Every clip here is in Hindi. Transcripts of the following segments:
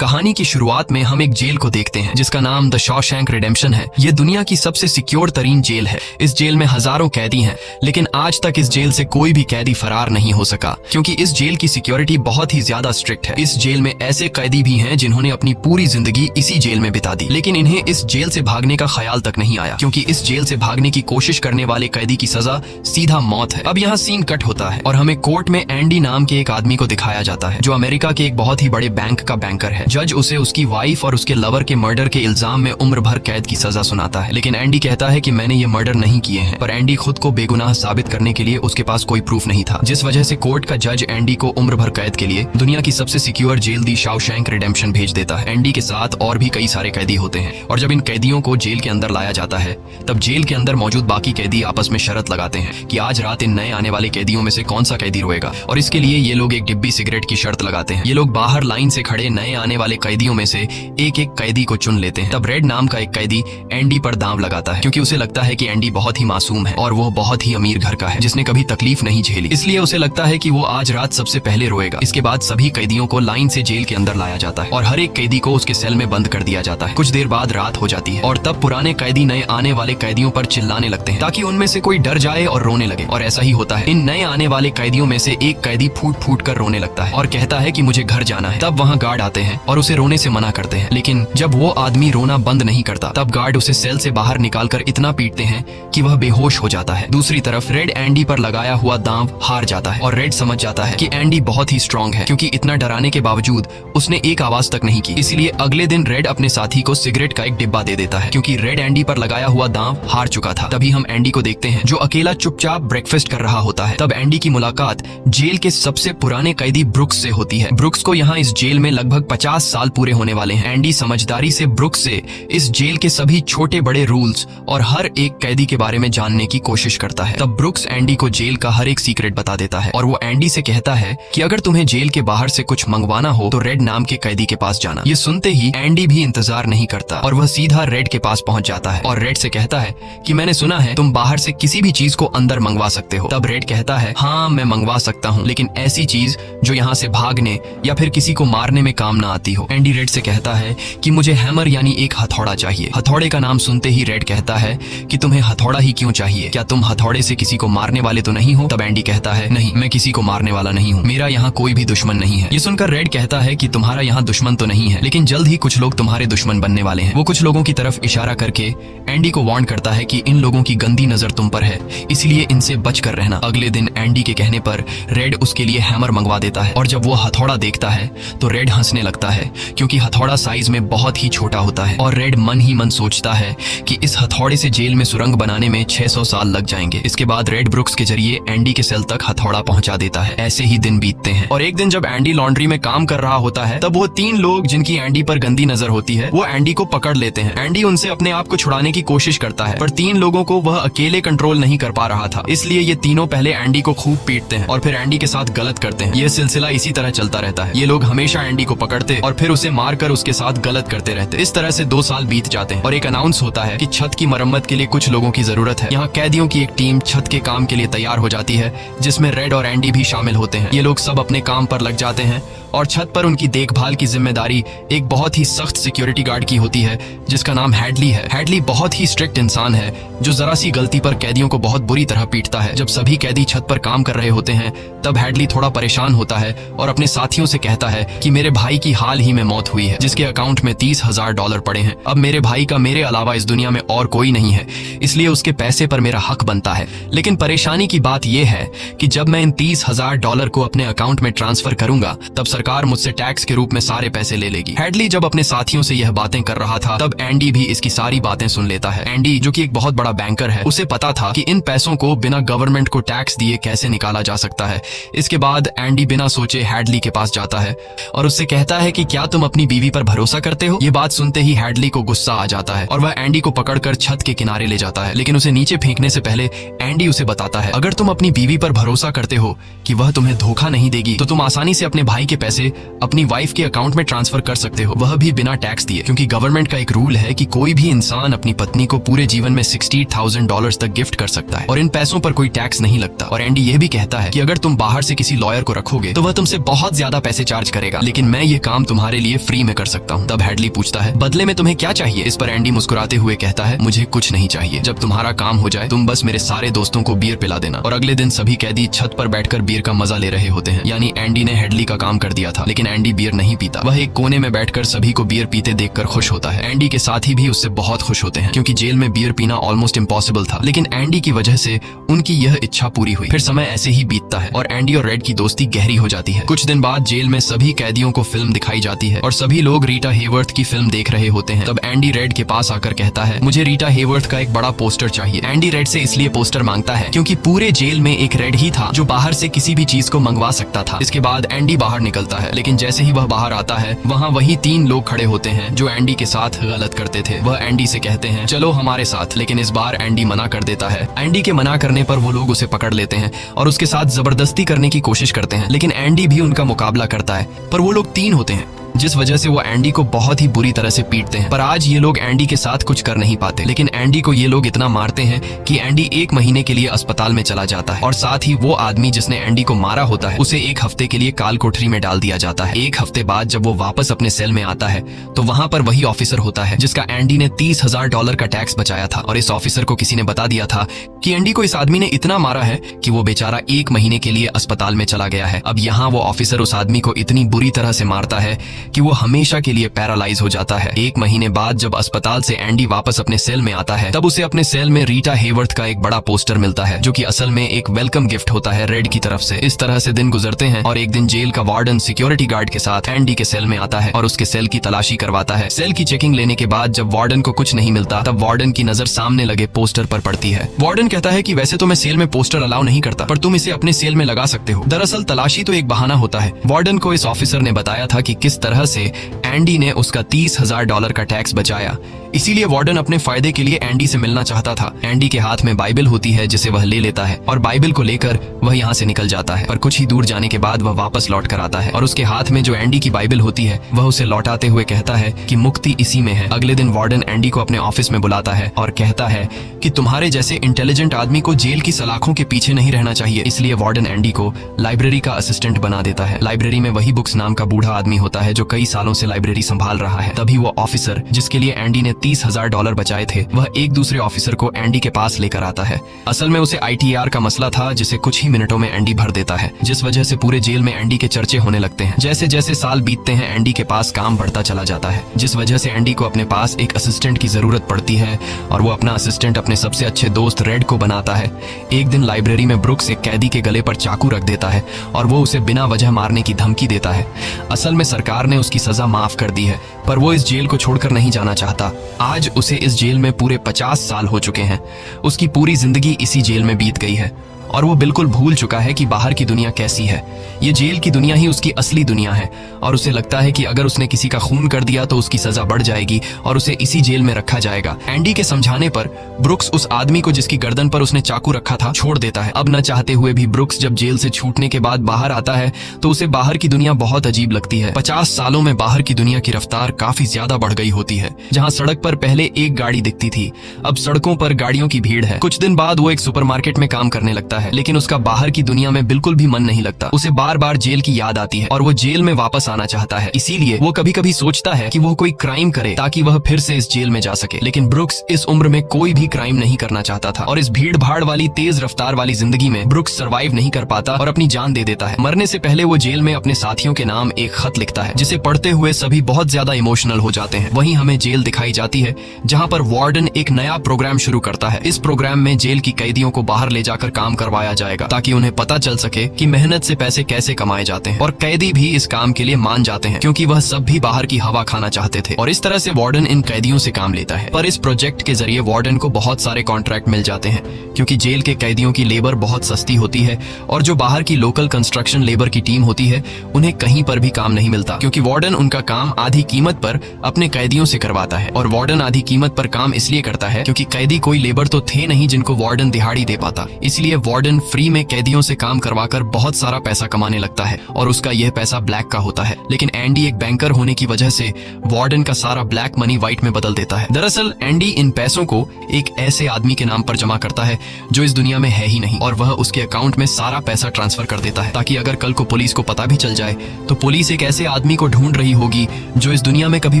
कहानी की शुरुआत में हम एक जेल को देखते हैं जिसका नाम द शॉशैंक रिडेम्पशन है। ये दुनिया की सबसे सिक्योर तरीन जेल है। इस जेल में हजारों कैदी हैं, लेकिन आज तक इस जेल से कोई भी कैदी फरार नहीं हो सका क्योंकि इस जेल की सिक्योरिटी बहुत ही ज्यादा स्ट्रिक्ट है। इस जेल में ऐसे कैदी भी हैं जिन्होंने अपनी पूरी जिंदगी इसी जेल में बिता दी, लेकिन इन्हें इस जेल से भागने का ख्याल तक नहीं आया क्योंकि इस जेल से भागने की कोशिश करने वाले कैदी की सजा सीधा मौत है। अब यहाँ सीन कट होता है और हमें कोर्ट में एंडी नाम के एक आदमी को दिखाया जाता है जो अमेरिका के एक बहुत ही बड़े बैंक का बैंकर है। जज उसे उसकी वाइफ और उसके लवर के मर्डर के इल्जाम में उम्र भर कैद की सजा सुनाता है, लेकिन एंडी कहता है कि मैंने ये मर्डर नहीं किए हैं। पर एंडी खुद को बेगुनाह साबित करने के लिए उसके पास कोई प्रूफ नहीं था, जिस वजह से कोर्ट का जज एंडी को उम्र भर कैद के लिए दुनिया की सबसे सिक्योर जेल दी शॉशैंक रिडेम्पशन भेज देता है। एंडी के साथ और भी कई सारे कैदी होते हैं और जब इन कैदियों को जेल के अंदर लाया जाता है तब जेल के अंदर मौजूद बाकी कैदी आपस में शर्त लगाते हैं कि आज रात इन नए आने वाले कैदियों में से कौन सा कैदी रोएगा, और इसके लिए ये लोग एक डिब्बी सिगरेट की शर्त लगाते हैं। ये लोग बाहर लाइन से खड़े नए आने वाले कैदियों में से एक एक कैदी को चुन लेते हैं। तब रेड नाम का एक कैदी एंडी पर दांव लगाता है क्योंकि उसे लगता है कि एंडी बहुत ही मासूम है और वो बहुत ही अमीर घर का है जिसने कभी तकलीफ नहीं झेली, इसलिए उसे लगता है कि वो आज रात सबसे पहले रोएगा। इसके बाद सभी कैदियों को लाइन से जेल के अंदर लाया जाता है और हर एक कैदी को उसके सेल में बंद कर दिया जाता है। कुछ देर बाद रात हो जाती है और तब पुराने कैदी नए आने वाले कैदियों पर चिल्लाने लगते हैं ताकि उनमें से कोई डर जाए और रोने लगे, और ऐसा ही होता है। इन नए आने वाले कैदियों में से एक कैदी फूट फूट कर रोने लगता है और कहता है कि मुझे घर जाना है। तब वहाँ गार्ड आते हैं और उसे रोने से मना करते हैं, लेकिन जब वो आदमी रोना बंद नहीं करता तब गार्ड उसे सेल से बाहर निकालकर इतना पीटते हैं कि वह बेहोश हो जाता है। दूसरी तरफ रेड एंडी पर लगाया हुआ दांव हार जाता है और रेड समझ जाता है कि एंडी बहुत ही स्ट्रांग है क्योंकि इतना डराने के बावजूद उसने एक आवाज तक नहीं की। इसलिए अगले दिन रेड अपने साथी को सिगरेट का एक डिब्बा दे देता है क्योंकि रेड एंडी पर लगाया हुआ दांव हार चुका था। तभी हम एंडी को देखते हैं जो अकेला चुपचाप ब्रेकफास्ट कर रहा होता है। तब एंडी की मुलाकात जेल के सबसे पुराने कैदी ब्रुक्स से होती है। ब्रुक्स को यहाँ इस जेल में लगभग 50 साल पूरे होने वाले हैं। एंडी समझदारी से ब्रुक्स से इस जेल के सभी छोटे बड़े रूल्स और हर एक कैदी के बारे में जानने की कोशिश करता है। तब ब्रुक्स एंडी को जेल का हर एक सीक्रेट बता देता है और वो एंडी से कहता है कि अगर तुम्हें जेल के बाहर से कुछ मंगवाना हो तो रेड नाम के कैदी के पास जाना। ये सुनते ही एंडी भी इंतजार नहीं करता और वह सीधा रेड के पास पहुंच जाता है और रेड से कहता है कि मैंने सुना है तुम बाहर से किसी भी चीज को अंदर मंगवा सकते हो। तब रेड कहता है हाँ मैं मंगवा सकता हूँ, लेकिन ऐसी चीज जो यहाँ से भागने या फिर किसी को मारने में काम ना आती हो। एंडी रेड से कहता है कि मुझे हैमर यानी एक हथौड़ा चाहिए। हथौड़े का नाम सुनते ही रेड कहता है कि तुम्हें हथौड़ा ही क्यों चाहिए, क्या तुम हथौड़े से किसी को मारने वाले तो नहीं हो? तब एंडी कहता है नहीं, मैं किसी को मारने वाला नहीं हूँ, मेरा यहाँ कोई भी दुश्मन नहीं है। ये सुनकर रेड कहता है कि तुम्हारा यहाँ दुश्मन तो नहीं है, लेकिन जल्द ही कुछ लोग तुम्हारे दुश्मन बनने वाले हैं। वो कुछ लोगों की तरफ इशारा करके एंडी को वार्न करता है कि इन लोगों की गंदी नजर तुम पर है, इसलिए इनसे बच कर रहना। अगले दिन एंडी के कहने पर रेड उसके लिए हैमर मंगवा देता है और जब वो हथौड़ा देखता है तो रेड हंसने लगता है क्योंकि हथौड़ा साइज में बहुत ही छोटा होता है और रेड मन ही मन सोचता है कि इस हथौड़े से जेल में सुरंग बनाने में 600 साल लग जाएंगे। इसके बाद रेड ब्रुक्स के जरिए एंडी के सेल तक हथौड़ा पहुंचा देता है। ऐसे ही दिन बीतते हैं और एक दिन जब एंडी लॉन्ड्री में काम कर रहा होता है तब वो 3 लोग जिनकी एंडी पर गंदी नजर होती है वो एंडी को पकड़ लेते हैं। एंडी उनसे अपने आप को छुड़ाने की कोशिश करता है पर 3 लोगों को वह अकेले कंट्रोल नहीं कर पा रहा था, इसलिए ये तीनों पहले एंडी को खूब पीटते हैं और फिर एंडी के साथ गलत करते हैं। ये सिलसिला इसी तरह चलता रहता है। ये लोग हमेशा एंडी को पकड़ते और फिर उसे मारकर उसके साथ गलत करते रहते। इस तरह से 2 साल बीत जाते हैं और एक अनाउंस होता है कि छत की मरम्मत के लिए कुछ लोगों की जरूरत है। यहाँ कैदियों की एक टीम छत के काम के लिए तैयार हो जाती है जिसमें रेड और एंडी भी शामिल होते हैं। ये लोग सब अपने काम पर लग जाते हैं और छत पर उनकी देखभाल की जिम्मेदारी एक बहुत ही सख्त सिक्योरिटी गार्ड की होती है जिसका नाम हैडली है। हैडली बहुत ही स्ट्रिक्ट इंसान है जो जरा सी गलती पर कैदियों को बहुत बुरी तरह पीटता है। जब सभी कैदी छत पर काम कर रहे होते हैं तब हैडली थोड़ा परेशान होता है और अपने साथियों से कहता है कि मेरे भाई की हाल ही में मौत हुई है जिसके अकाउंट में $30,000 पड़े हैं। अब मेरे भाई का मेरे अलावा इस दुनिया में और कोई नहीं है, इसलिए उसके पैसे पर मेरा हक बनता है। लेकिन परेशानी की बात यह है कि जब मैं इन $30,000 को अपने अकाउंट में ट्रांसफर करूंगा तब सरकार मुझसे टैक्स के रूप में सारे पैसे ले लेगी। हैडली जब अपने साथियों से यह बातें कर रहा था तब एंडी भी इसकी सारी बातें सुन लेता है। एंडी जो कि एक बहुत बड़ा बैंकर है उसे पता था कि इन पैसों को बिना गवर्नमेंट को टैक्स दिए कैसे निकाला जा सकता है। इसके बाद एंडी बिना सोचे हैडली के पास जाता है और उससे कहता है कि क्या तुम अपनी बीवी पर भरोसा करते हो? ये बात सुनते ही हैडली को गुस्सा आ जाता है और वह एंडी को पकड़कर छत के किनारे ले जाता है, लेकिन उसे नीचे फेंकने से पहले एंडी उसे बताता है अगर तुम अपनी बीवी पर भरोसा करते हो कि वह तुम्हें धोखा नहीं देगी तो तुम आसानी से अपने भाई के पैसे अपनी वाइफ के अकाउंट में ट्रांसफर कर सकते हो, वह भी बिना टैक्स दिए, क्योंकि गवर्नमेंट का एक रूल है कि कोई भी इंसान अपनी पत्नी को पूरे जीवन में $60,000 तक गिफ्ट कर सकता है और इन पैसों पर कोई टैक्स नहीं लगता। और एंडी ये भी कहता है कि अगर तुम बाहर से किसी लॉयर को रखोगे तो वह तुमसे बहुत ज्यादा पैसे चार्ज करेगा, लेकिन मैं ये काम तुम्हारे लिए फ्री में कर सकता हूँ। तब हेडली पूछता है, बदले में तुम्हें क्या चाहिए? इस पर एंडी मुस्कुराते हुए कहता है, मुझे कुछ नहीं चाहिए। जब तुम्हारा काम हो जाए तुम बस मेरे सारे दोस्तों को बियर पिला देना। और अगले दिन सभी कैदी छत पर बैठकर बियर का मजा ले रहे होते हैं। यानी एंडी ने हेडली का काम कर दिया था, लेकिन एंडी बियर नहीं पीता। वह एक कोने में बैठकर सभी को बियर पीते देखकर खुश होता है। एंडी के साथी भी उससे बहुत खुश होते हैं, क्योंकि जेल में बियर पीना ऑलमोस्ट इम्पॉसिबल था, लेकिन एंडी की वजह से उनकी यह इच्छा पूरी हुई। फिर समय ऐसे ही बीतता है और एंडी और रेड की दोस्ती गहरी हो जाती है। कुछ दिन बाद जेल में सभी कैदियों को फिल्म दिखाई जाती है और सभी लोग रीटा हेवर्थ की फिल्म देख रहे होते हैं। तब एंडी रेड के पास आकर कहता है, मुझे रीटा हेवर्थ का एक बड़ा पोस्टर चाहिए। एंडी रेड से इसलिए पोस्टर मांगता है क्योंकि पूरे जेल में एक रेड ही था जो बाहर से किसी भी चीज को मंगवा सकता था। इसके बाद एंडी बाहर निकलता है, लेकिन जैसे ही वह बाहर आता है वहाँ वही 3 लोग खड़े होते हैं जो एंडी के साथ गलत करते थे। वह एंडी से कहते हैं, चलो हमारे साथ, लेकिन इस बार एंडी मना कर देता है। एंडी के मना करने पर वो लोग उसे पकड़ लेते हैं और उसके साथ जबरदस्ती करने की कोशिश करते हैं, लेकिन एंडी भी उनका मुकाबला करता है। पर वो लोग 3 होते हैं, जिस वजह से वो एंडी को बहुत ही बुरी तरह से पीटते हैं। पर आज ये लोग एंडी के साथ कुछ कर नहीं पाते, लेकिन एंडी को ये लोग इतना मारते हैं कि एंडी 1 महीने के लिए अस्पताल में चला जाता है। और साथ ही वो आदमी जिसने एंडी को मारा होता है उसे 1 हफ्ते के लिए काल कोठरी में डाल दिया जाता है। 1 हफ्ते बाद जब वो वापस अपने सेल में आता है तो वहाँ पर वही ऑफिसर होता है जिसका एंडी ने $30,000 का टैक्स बचाया था। और इस ऑफिसर को किसी ने बता दिया था कि एंडी को इस आदमी ने इतना मारा है कि वो बेचारा 1 महीने के लिए अस्पताल में चला गया है। अब यहाँ वो ऑफिसर उस आदमी को इतनी बुरी तरह से मारता है कि वो हमेशा के लिए पैरालाइज हो जाता है। 1 महीने बाद जब अस्पताल से एंडी वापस अपने सेल में आता है तब उसे अपने सेल में रीटा हेवर्थ का एक बड़ा पोस्टर मिलता है, जो कि असल में एक वेलकम गिफ्ट होता है रेड की तरफ से। इस तरह से दिन गुजरते हैं और एक दिन जेल का वार्डन सिक्योरिटी गार्ड के साथ एंडी के सेल में आता है और उसके सेल की तलाशी करवाता है। सेल की चेकिंग लेने के बाद जब वार्डन को कुछ नहीं मिलता तब वार्डन की नजर सामने लगे पोस्टर पर पड़ती है। वार्डन कहता है कि वैसे तो मैं सेल में पोस्टर अलाउ नहीं करता, पर तुम इसे अपने सेल में लगा सकते हो। दरअसल तलाशी तो एक बहाना होता है। वार्डन को इस ऑफिसर ने बताया था कि किस तरह से एंडी ने उसका $30,000 का टैक्स बचाया, इसीलिए वार्डन अपने फायदे के लिए एंडी से मिलना चाहता था। एंडी के हाथ में बाइबल होती है जिसे वह ले लेता है और बाइबल को लेकर वह यहाँ से निकल जाता है। पर कुछ ही दूर जाने के बाद वह वापस लौट कर आता है और उसके हाथ में जो एंडी की बाइबल होती है वह उसे लौटाते हुए कहता है कि मुक्ति इसी में है। अगले दिन वार्डन एंडी को अपने ऑफिस में बुलाता है और कहता है कि तुम्हारे जैसे इंटेलिजेंट आदमी को जेल की सलाखों के पीछे नहीं रहना चाहिए। इसलिए वार्डन एंडी को लाइब्रेरी का असिस्टेंट बना देता है। लाइब्रेरी में वही बुक्स नाम का बूढ़ा आदमी होता है जो कई सालों से लाइब्रेरी संभाल रहा है। तभी वो ऑफिसर जिसके लिए एंडी ने $30,000 बचाए थे वह एक दूसरे ऑफिसर को एंडी के पास लेकर आता है। असल में उसे ITR का मसला था जिसे कुछ ही मिनटों में एंडी भर देता है, जिस वजह से पूरे जेल में एंडी के चर्चे होने लगते हैं। जैसे जैसे साल बीतते हैं एंडी के पास काम बढ़ता चला जाता है, जिस वजह से एंडी को अपने पास एक असिस्टेंट की जरूरत पड़ती है और वो अपना असिस्टेंट अपने सबसे अच्छे दोस्त रेड को बनाता है। एक दिन लाइब्रेरी में ब्रुक्स एक कैदी के गले पर चाकू रख देता है और वो उसे बिना वजह मारने की धमकी देता है। असल में सरकार ने उसकी सजा माफ कर दी है, पर वो इस जेल को छोड़कर नहीं जाना चाहता। आज उसे इस जेल में पूरे 50 साल हो चुके हैं। उसकी पूरी जिंदगी इसी जेल में बीत गई है और वो बिल्कुल भूल चुका है कि बाहर की दुनिया कैसी है। ये जेल की दुनिया ही उसकी असली दुनिया है और उसे लगता है कि अगर उसने किसी का खून कर दिया तो उसकी सजा बढ़ जाएगी और उसे इसी जेल में रखा जाएगा। एंडी के समझाने पर ब्रुक्स उस आदमी को जिसकी गर्दन पर उसने चाकू रखा था छोड़ देता है। अब न चाहते हुए भी ब्रुक्स जब जेल से छूटने के बाद बाहर आता है तो उसे बाहर की दुनिया बहुत अजीब लगती है। 50 सालों में बाहर की दुनिया की रफ्तार काफी ज्यादा बढ़ गई होती है। जहाँ सड़क पर पहले एक गाड़ी दिखती थी, अब सड़कों पर गाड़ियों की भीड़ है। कुछ दिन बाद वो एक सुपरमार्केट में काम करने लगता है, लेकिन उसका बाहर की दुनिया में बिल्कुल भी मन नहीं लगता। उसे बार बार जेल की याद आती है और वो जेल में वापस आना चाहता है। इसीलिए वो कभी कभी सोचता है कि वो कोई क्राइम करे ताकि वह फिर से इस जेल में जा सके। लेकिन ब्रुक्स इस उम्र में कोई भी क्राइम नहीं करना चाहता था और इस भीड़ भाड़ वाली तेज रफ्तार वाली जिंदगी में ब्रुक्स सर्वाइव नहीं कर पाता और अपनी जान दे देता है। मरने से पहले वो जेल में अपने साथियों के नाम एक खत लिखता है जिसे पढ़ते हुए सभी बहुत ज्यादा इमोशनल हो जाते हैं। वहीं हमें जेल दिखाई जाती है जहाँ पर वार्डन एक नया प्रोग्राम शुरू करता है। इस प्रोग्राम में जेल की कैदियों को बाहर ले जाकर काम करवाया जाएगा ताकि उन्हें पता चल सके कि मेहनत से पैसे कैसे कमाए जाते हैं। और कैदी भी इस काम के लिए मान जाते हैं क्योंकि वह सब भी बाहर की हवा खाना चाहते थे। और इस तरह से वार्डन इन कैदियों से काम लेता है। पर इस प्रोजेक्ट के जरिए वार्डन को बहुत सारे कॉन्ट्रैक्ट मिल जाते हैं क्योंकि जेल के कैदियों की लेबर बहुत सस्ती होती है और जो बाहर की लोकल कंस्ट्रक्शन लेबर की टीम होती है उन्हें कहीं पर भी काम नहीं मिलता क्योंकि वार्डन उनका काम आधी कीमत पर अपने कैदियों से करवाता है। और वार्डन आधी कीमत पर काम इसलिए करता है क्योंकि कैदी कोई लेबर तो थे नहीं जिनको वार्डन दिहाड़ी दे पाता। इसलिए वार्डन फ्री में कैदियों से काम करवाकर बहुत सारा पैसा कमाने लगता है और उसका यह पैसा ब्लैक का होता है। लेकिन एंडी एक बैंकर होने की वजह से वार्डन का सारा ब्लैक मनी व्हाइट में बदल देता है। दरअसल एंडी इन पैसों को एक ऐसे आदमी के नाम पर जमा करता है जो इस दुनिया में है ही नहीं, और वह उसके अकाउंट में सारा पैसा ट्रांसफर कर देता है ताकि अगर कल को पुलिस को पता भी चल जाए तो पुलिस एक ऐसे आदमी को ढूंढ रही होगी जो इस दुनिया में कभी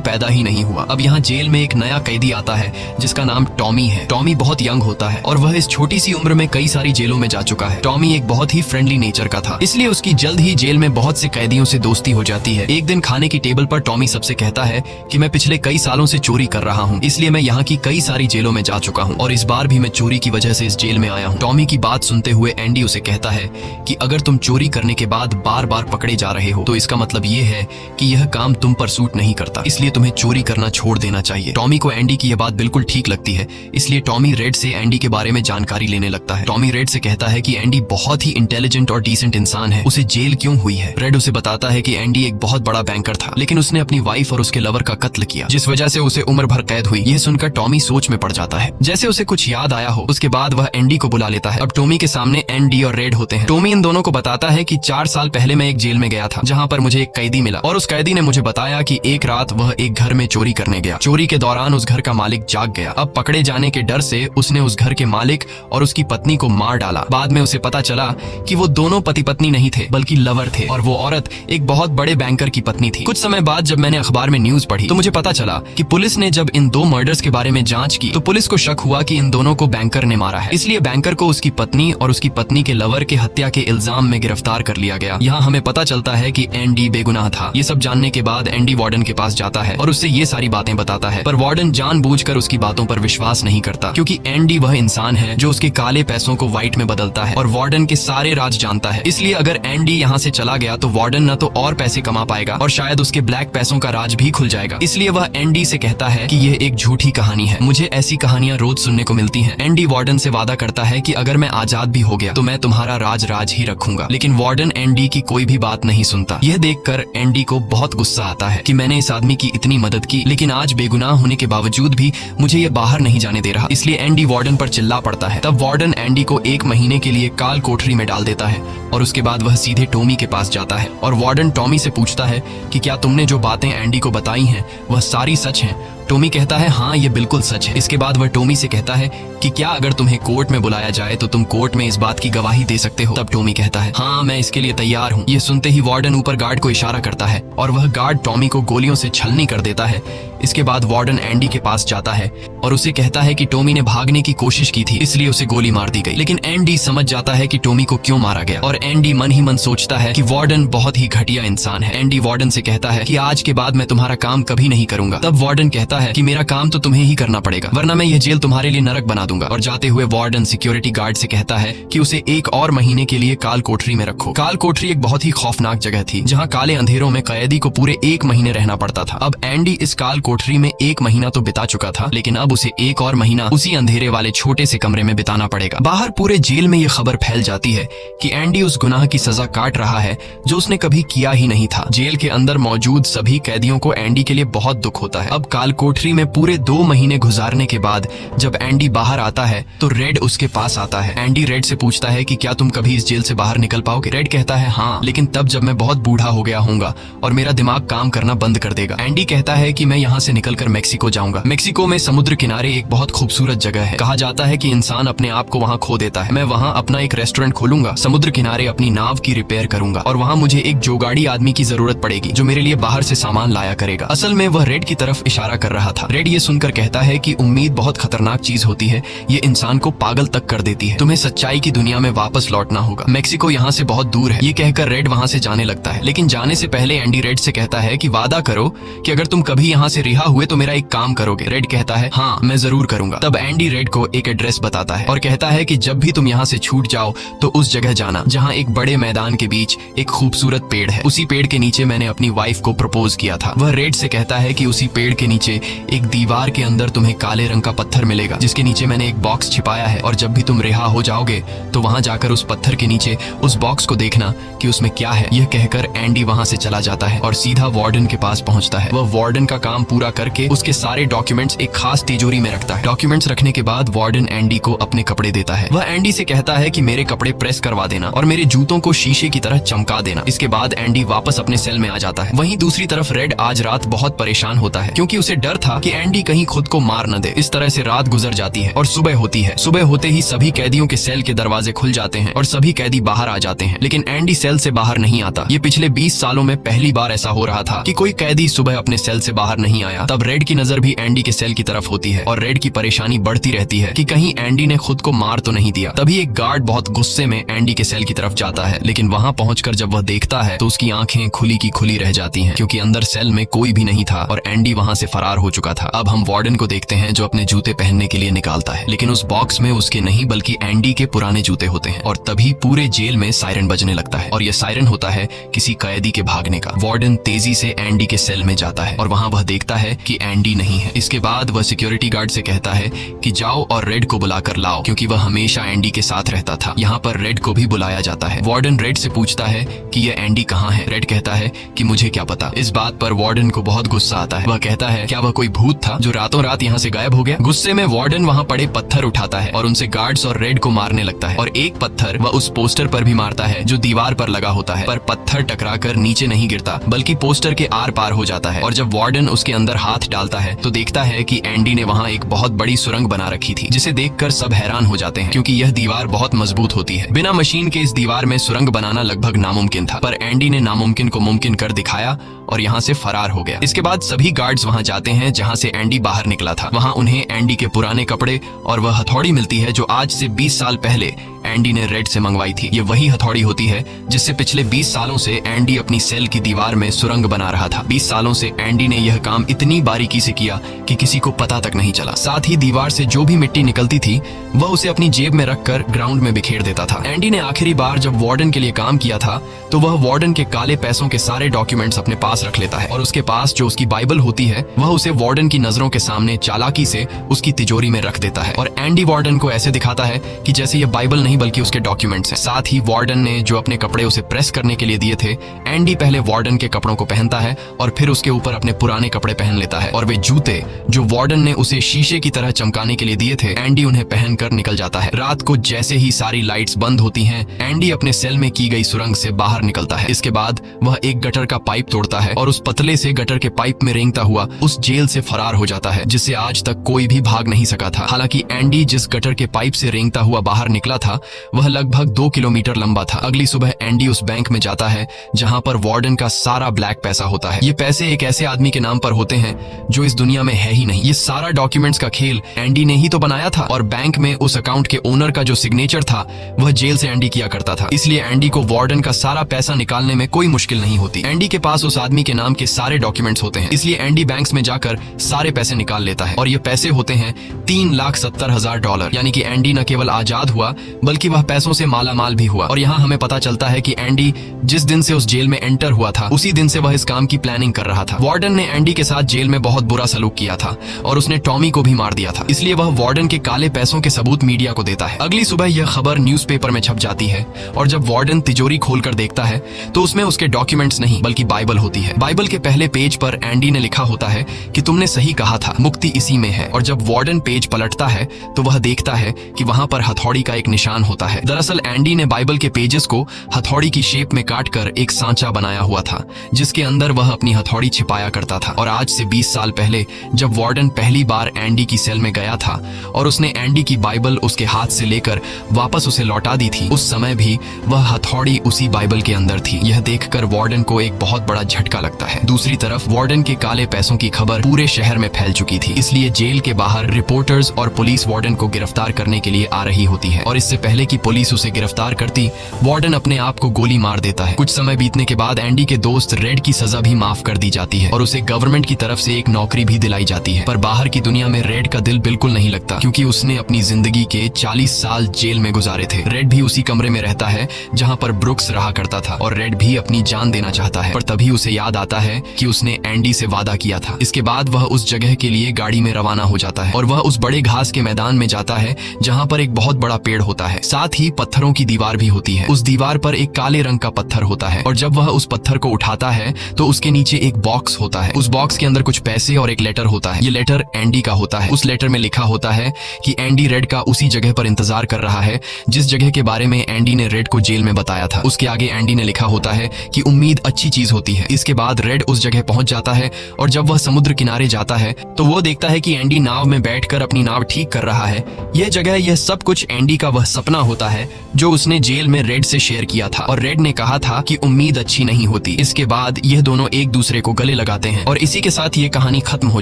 पैदा ही नहीं हुआ। अब यहाँ जेल में एक नया कैदी आता है जिसका नाम टॉमी है। टॉमी बहुत यंग होता है और वह इस छोटी सी उम्र में कई सारी जेलों में जा चुका है। टॉमी एक बहुत ही फ्रेंडली नेचर का था, इसलिए उसकी जल्द ही जेल में बहुत से कैदियों से दोस्ती हो जाती है। एक दिन खाने की टेबल पर टॉमी सबसे कहता है कि मैं पिछले कई सालों से चोरी कर रहा हूँ, इसलिए मैं यहाँ की कई सारी जेलों में जा चुका हूँ और इस बार भी मैं चोरी की वजह से इस जेल में आया हूँ। टॉमी की बात सुनते हुए एंडी उसे कहता है कि अगर तुम चोरी करने के बाद बार बार पकड़े जा रहे हो तो इसका मतलब ये है कि यह काम तुम पर सूट नहीं करता, इसलिए तुम्हें चोरी करना छोड़ देना चाहिए। टॉमी को एंडी की यह बात बिल्कुल ठीक लगती है, इसलिए टॉमी रेड से एंडी के बारे में जानकारी लेने लगता है। टॉमी रेड से कहता है कि एंडी बहुत ही इंटेलिजेंट और डिसेंट इंसान है, उसे जेल क्यों हुई है। रेड उसे बताता है कि एंडी एक बहुत बड़ा बैंकर था लेकिन उसने अपनी वाइफ और उसके लवर का कत्ल किया जिस वजह से उसे उम्र भर कैद हुई। यह सुनकर टॉमी सोच में पड़ जाता है, जैसे उसे कुछ याद आया हो। उसके बाद वह एंडी को बुला लेता है। अब टॉमी के सामने एंडी और रेड होते हैं। टॉमी इन दोनों को बताता है कि 4 साल पहले मैं एक जेल में गया था जहाँ पर मुझे एक कैदी मिला और उस कैदी ने मुझे बताया कि एक रात वह एक घर में चोरी करने गया। चोरी के दौरान उस घर का मालिक जाग गया। अब पकड़े जाने के डर से उसने उस घर के मालिक और उसकी पत्नी को मार डाला। बाद में उसे पता चला कि वो दोनों पति पत्नी नहीं थे बल्कि लवर थे और वो औरत एक बहुत बड़े बैंकर की पत्नी थी। कुछ समय बाद जब मैंने अखबार में न्यूज पढ़ी तो मुझे पता चला कि पुलिस ने जब इन 2 मर्डर्स के बारे में जांच की तो पुलिस को शक हुआ कि इन दोनों को बैंकर ने मारा है, इसलिए बैंकर को उसकी पत्नी और उसकी पत्नी के लवर के हत्या के इल्जाम में गिरफ्तार कर लिया गया। यहाँ हमें पता चलता है कि एंडी बेगुनाह था। ये सब जानने के बाद एंडी वार्डन के पास जाता है और उससे ये सारी बातें बताता है, पर वार्डन जानबूझकर उसकी बातों पर विश्वास नहीं करता क्योंकि एंडी वह इंसान है जो उसके काले पैसों को व्हाइट में बदलता है और वार्डन के सारे राज जानता है। इसलिए अगर एंडी यहाँ से चला गया तो वार्डन न तो और पैसे कमा पाएगा और शायद उसके ब्लैक पैसों का राज भी खुल जाएगा। इसलिए वह एंडी से कहता है कि यह एक झूठी कहानी है, मुझे ऐसी कहानियां रोज सुनने को मिलती हैं। एंडी वार्डन से वादा करता है कि अगर मैं आजाद भी हो गया तो मैं तुम्हारा राज ही रखूंगा, लेकिन वार्डन एंडी की कोई भी बात नहीं सुनता। यह देखकर एंडी को बहुत गुस्सा आता है कि मैंने इस आदमी की इतनी मदद की लेकिन आज बेगुनाह होने के बावजूद भी मुझे ये बाहर नहीं जाने दे रहा, इसलिए एंडी वार्डन पर चिल्ला पड़ता है। तब वार्डन एंडी को 1 महीने के लिए काल कोठरी में डाल देता है और उसके बाद वह सीधे टॉमी के पास जाता है और वार्डन टॉमी से पूछता है कि क्या तुमने जो बातें एंडी को बताई हैं वह सारी सच हैं। टॉमी कहता है हाँ ये बिल्कुल सच है। इसके बाद वह टॉमी से कहता है कि क्या अगर तुम्हें कोर्ट में बुलाया जाए तो तुम कोर्ट में इस बात की गवाही दे सकते हो। तब टॉमी कहता है हाँ मैं इसके लिए तैयार हूँ। ये सुनते ही वार्डन ऊपर गार्ड को इशारा करता है और वह गार्ड टॉमी को गोलियों से छलनी कर देता है। इसके बाद वार्डन एंडी के पास जाता है और उसे कहता है कि टॉमी ने भागने की कोशिश की थी इसलिए उसे गोली मार दी गई, लेकिन एंडी समझ जाता है कि टॉमी को क्यों मारा गया और एंडी मन ही मन सोचता है कि वार्डन बहुत ही घटिया इंसान है। एंडी वार्डन से कहता है कि आज के बाद मैं तुम्हारा काम कभी नहीं करूंगा। तब वार्डन कहता है कि मेरा काम तो तुम्हें ही करना पड़ेगा वरना मैं यह जेल तुम्हारे लिए नरक बना दूंगा, और जाते हुए वार्डन सिक्योरिटी गार्ड से कहता है कि उसे 1 और महीने के लिए काल कोठरी में रखो। काल कोठरी एक बहुत ही खौफनाक जगह थी जहाँ काले अंधेरों में कैदी को पूरे 1 महीने रहना पड़ता था। अब एंडी इस काल कोठरी में 1 महीना तो बिता चुका था लेकिन अब उसे 1 और महीना उसी अंधेरे वाले छोटे से कमरे में बिताना पड़ेगा। बाहर पूरे जेल में ये खबर फैल जाती है कि एंडी उस गुनाह की सजा काट रहा है जो उसने कभी किया ही नहीं था। जेल के अंदर मौजूद सभी कैदियों को एंडी के लिए बहुत दुख होता है। अब काल कोठरी में पूरे 2 महीने गुजारने के बाद जब एंडी बाहर आता है तो रेड उसके पास आता है। एंडी रेड से पूछता है कि क्या तुम कभी इस जेल से बाहर निकल पाओगे। रेड कहता है हाँ, लेकिन तब जब मैं बहुत बूढ़ा हो गया होऊंगा और मेरा दिमाग काम करना बंद कर देगा। एंडी कहता है कि मैं यहाँ से निकलकर मेक्सिको जाऊंगा। मेक्सिको में समुद्र किनारे एक बहुत खूबसूरत जगह है। कहा जाता है कि इंसान अपने आप को वहाँ खो देता है। मैं वहाँ अपना एक रेस्टोरेंट खोलूंगा, समुद्र किनारे अपनी नाव की रिपेयर करूंगा और वहाँ मुझे एक जोगाड़ी आदमी की जरूरत पड़ेगी जो मेरे लिए बाहर से सामान लाया करेगा। असल में वह रेड की तरफ इशारा कर रहा था। रेड ये सुनकर कहता है कि उम्मीद बहुत खतरनाक चीज होती है, ये इंसान को पागल तक कर देती है। तुम्हें सच्चाई की दुनिया में वापस लौटना होगा। मेक्सिको यहाँ से बहुत दूर है। ये कहकर रेड वहाँ से जाने लगता है, लेकिन जाने से पहले एंडी रेड से कहता है कि वादा करो कि अगर तुम कभी यहाँ से रिहा हुए तो मेरा एक काम करोगे। रेड कहता है हाँ मैं जरूर करूंगा। तब एंडी रेड को एक एड्रेस बताता है और कहता है कि जब भी तुम यहाँ से छूट जाओ तो उस जगह जाना जहाँ एक बड़े मैदान के बीच एक खूबसूरत पेड़ है। उसी पेड़ के नीचे मैंने अपनी वाइफ को प्रपोज किया था। वह रेड से कहता है कि उसी पेड़ के नीचे एक दीवार के अंदर तुम्हें काले रंग का पत्थर मिलेगा जिसके नीचे मैंने एक बॉक्स छिपाया है, और जब भी तुम रिहा हो जाओगे तो वहां जाकर उस पत्थर के नीचे उस बॉक्स को देखना कि उसमें क्या है। यह कहकर एंडी वहां से चला जाता है और सीधा वार्डन के पास पहुंचता है। वह वार्डन का काम पूरा करके उसके सारे डॉक्यूमेंट्स एक खास तिजोरी में रखता है। डॉक्यूमेंट्स रखने के बाद वार्डन एंडी को अपने कपड़े देता है। वह एंडी से कहता है कि मेरे कपड़े प्रेस करवा देना और मेरे जूतों को शीशे की तरह चमका देना। इसके बाद एंडी वापस अपने सेल में आ जाता है। वहीं दूसरी तरफ रेड आज रात बहुत परेशान होता है क्योंकि उसे डर था कि एंडी कहीं खुद को मार न दे। इस तरह से रात गुजर जाती है और सुबह होती है। सुबह होते ही सभी कैदियों के सेल के दरवाजे खुल जाते हैं और सभी कैदी बाहर आ जाते हैं, लेकिन एंडी सेल से बाहर नहीं आता। ये पिछले 20 सालों में पहली बार ऐसा हो रहा था कि कोई कैदी सुबह अपने सेल से बाहर नहीं आया। तब रेड की नजर भी एंडी के सेल की तरफ होती है और रेड की परेशानी बढ़ती रहती है कि कहीं एंडी ने खुद को मार तो नहीं दिया। तभी एक गार्ड बहुत गुस्से में एंडी के सेल की तरफ जाता है, लेकिन वहां पहुंचकर जब वह देखता है तो उसकी आंखें खुली की खुली रह जाती हैं क्योंकि अंदर सेल में कोई भी नहीं था और एंडी वहां से फरार हो चुका था। अब हम वार्डन को देखते हैं जो अपने जूते पहनने के लिए निकालता है, लेकिन उस बॉक्स में उसके नहीं बल्कि एंडी के पुराने जूते होते हैं। और तभी पूरे जेल में सायरन बजने लगता है और यह सायरन होता है किसी कैदी के भागने का। वार्डन तेजी से एंडी के सेल में जाता है और वहां वह देखता है कि एंडी नहीं है। इसके बाद वह सिक्योरिटी गार्ड से कहता है कि जाओ और रेड को बुलाकर लाओ क्योंकि वह हमेशा एंडी के साथ रहता था। यहाँ पर रेड को भी बुलाया जाता है। वार्डन रेड से पूछता है कि यह एंडी कहाँ है। रेड कहता है कि मुझे क्या पता। इस बात पर वार्डन को बहुत गुस्सा आता है। वह कहता है क्या वह कोई भूत था जो रातों रात यहाँ से गायब हो गया। गुस्से में वार्डन वहाँ पड़े पत्थर उठाता है और उनसे गार्ड्स और रेड को मारने लगता है और एक पत्थर वह उस पोस्टर पर भी मारता है जो दीवार पर लगा होता है, पर पत्थर टकराकर नीचे नहीं गिरता बल्कि पोस्टर के आर पार हो जाता है। और जब वार्डन उसके अंदर हाथ डालता है तो देखता है कि एंडी ने वहाँ एक बहुत बड़ी सुरंग बना रखी थी जिसे देखकर सब हैरान हो जाते हैं क्योंकि यह दीवार बहुत मजबूत होती है। बिना मशीन के इस दीवार में सुरंग बनाना लगभग नामुमकिन था, पर एंडी ने नामुमकिन को मुमकिन कर दिखाया और यहाँ से फरार हो गया। इसके बाद सभी गार्ड्स वहाँ जाते हैं जहाँ से एंडी बाहर निकला था। वहाँ उन्हें एंडी के पुराने कपड़े और वह हथौड़ी मिलती है जो आज से 20 साल पहले एंडी ने रेड से मंगवाई थी। ये वही हथौड़ी होती है जिससे पिछले 20 सालों से एंडी अपनी सेल की दीवार में सुरंग बना रहा था। 20 सालों से एंडी ने यह काम इतनी बारीकी से किया कि किसी को पता तक नहीं चला। साथ ही दीवार से जो भी मिट्टी निकलती थी वह उसे अपनी जेब में रखकर ग्राउंड में बिखेर देता था। एंडी ने आखिरी बार जब वार्डन के लिए काम किया था तो वह वार्डन के काले पैसों के सारे डॉक्यूमेंट्स अपने पास रख लेता है और उसके पास जो उसकी बाइबल होती है वह उसे वार्डन की नजरों के सामने चालाकी से उसकी तिजोरी में रख देता है और एंडी वार्डन को ऐसे दिखाता है कि जैसे यह बाइबल नहीं बल्कि उसके डॉक्यूमेंट्स हैं। साथ ही वार्डन ने जो अपने कपड़े उसे प्रेस करने के लिए दिए थे, एंडी पहले वार्डन के कपड़ों को पहनता है और फिर उसके ऊपर अपने पुराने कपड़े पहन लेता है और वे जूते जो वार्डन ने उसे शीशे की तरह चमकाने के लिए दिए थे एंडी उन्हें पहनकर निकल जाता है। रात को जैसे ही सारी लाइट्स बंद होती हैं, एंडी अपने सेल में की गई सुरंग से बाहर निकलता है। इसके बाद वह एक गटर का पाइप तोड़ता है और उस पतले से गटर के पाइप में रेंगता हुआ उस जेल से फरार हो जाता है जिससे आज तक कोई भी भाग नहीं सका था। हालांकि एंडी जिस गटर के पाइप से रेंगता हुआ बाहर निकला था वह लगभग 2 किलोमीटर लंबा था। अगली सुबह एंडी उस बैंक में जाता है जहां पर वार्डन का सारा ब्लैक पैसा होता है। ये पैसे एक ऐसे आदमी के नाम पर होते हैं जो इस दुनिया में है ही नहीं। ये सारा डॉक्यूमेंट्स का खेल एंडी ने ही तो बनाया था और बैंक में उस अकाउंट के ओनर का जो सिग्नेचर था वह जेल से एंडी किया करता था। इसलिए एंडी को वार्डन का सारा पैसा निकालने में कोई मुश्किल नहीं होती। एंडी के पास उस आदमी के नाम के सारे डॉक्यूमेंट्स होते हैं, इसलिए एंडी बैंक्स में जाकर सारे पैसे निकाल लेता है और ये पैसे होते हैं $3,70,000। यानी कि एंडी न केवल आजाद हुआ बल्कि वह पैसों से मालामाल भी हुआ। और यहाँ हमें पता चलता है कि एंडी जिस दिन से उस जेल में एंटर हुआ था उसी दिन से वह इस काम की प्लानिंग कर रहा था। वार्डन ने एंडी के साथ जेल में बहुत बुरा सलूक किया था और उसने टॉमी को भी मार दिया था, इसलिए वह वार्डन के काले पैसों के सबूत मीडिया को देता है। अगली सुबह यह खबर न्यूज़पेपर में छप जाती है और जब वार्डन तिजोरी खोलकर देखता है तो उसमें उसके डॉक्यूमेंट्स नहीं बल्कि बाइबल होती है। बाइबल के पहले पेज पर एंडी ने लिखा होता है कि तुमने सही कहा था, मुक्ति इसी में है। और जब वार्डन पेज पलटता है तो वह देखता है कि वहां पर हथौड़ी का एक निशान होता है। दरअसल एंडी ने बाइबल के पेजेस को हथौड़ी की शेप में काटकर एक सांचा बनाया हुआ था जिसके अंदर वह अपनी हथौड़ी छिपाया करता था। और आज से 20 साल पहले जब वार्डन पहली बार एंडी की सेल में गया था और उसने एंडी की बाइबल उसके हाथ से लेकर वापस उसे लौटा दी थी, उस समय भी वह हथौड़ी उसी बाइबल के अंदर थी। यह देखकर वार्डन को एक बहुत बड़ा झटका लगता है। दूसरी तरफ वार्डन के काले पैसों की खबर पूरे शहर में फैल चुकी थी, इसलिए जेल के बाहर रिपोर्टर्स और पुलिस वार्डन को गिरफ्तार करने के लिए आ रही होती है। और इससे पहले कि पुलिस उसे गिरफ्तार करती, वार्डन अपने आप को गोली मार देता है। कुछ समय बीतने के बाद एंडी के दोस्त रेड की सजा भी माफ कर दी जाती है और उसे गवर्नमेंट की तरफ से एक नौकरी भी दिलाई जाती है। पर बाहर की दुनिया में रेड का दिल बिल्कुल नहीं लगता, क्योंकि उसने अपनी जिंदगी के 40 साल जेल में गुजारे थे। रेड भी उसी कमरे में रहता है जहाँ पर ब्रुक्स रहा करता था और रेड भी अपनी जान देना चाहता है, पर तभी उसे याद आता है कि उसने एंडी से वादा किया था। इसके बाद वह उस जगह के लिए गाड़ी में रवाना हो जाता है और वह उस बड़े घास के मैदान में जाता है जहाँ पर एक बहुत बड़ा पेड़ होता है, साथ ही पत्थरों की दीवार भी होती है। उस दीवार पर एक काले रंग का पत्थर होता है और जब वह उस पत्थर को उठाता है तो उसके नीचे एक बॉक्स होता है। उस बॉक्स के अंदर कुछ पैसे और एक लेटर होता है। ये लेटर एंडी का होता है। उस लेटर में लिखा होता है कि एंडी रेड का उसी जगह पर इंतजार कर रहा है जिस जगह के बारे में एंडी ने रेड को जेल में बताया था। उसके आगे एंडी ने लिखा होता है कि उम्मीद अच्छी चीज होती है। इसके बाद रेड उस जगह पहुंच जाता है और जब वह समुद्र किनारे जाता है तो वो देखता है कि एंडी नाव में बैठकर अपनी नाव ठीक कर रहा है। यह जगह, यह सब कुछ एंडी का वह सपना होता है जो उसने जेल में रेड से शेयर किया था और रेड ने कहा था कि उम्मीद अच्छी नहीं होती। इसके बाद यह दोनों एक दूसरे को गले लगाते हैं और इसी के साथ ये कहानी खत्म हो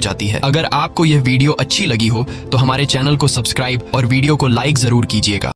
जाती है। अगर आपको यह वीडियो अच्छी लगी हो तो हमारे चैनल को सब्सक्राइब और वीडियो को लाइक जरूर कीजिएगा।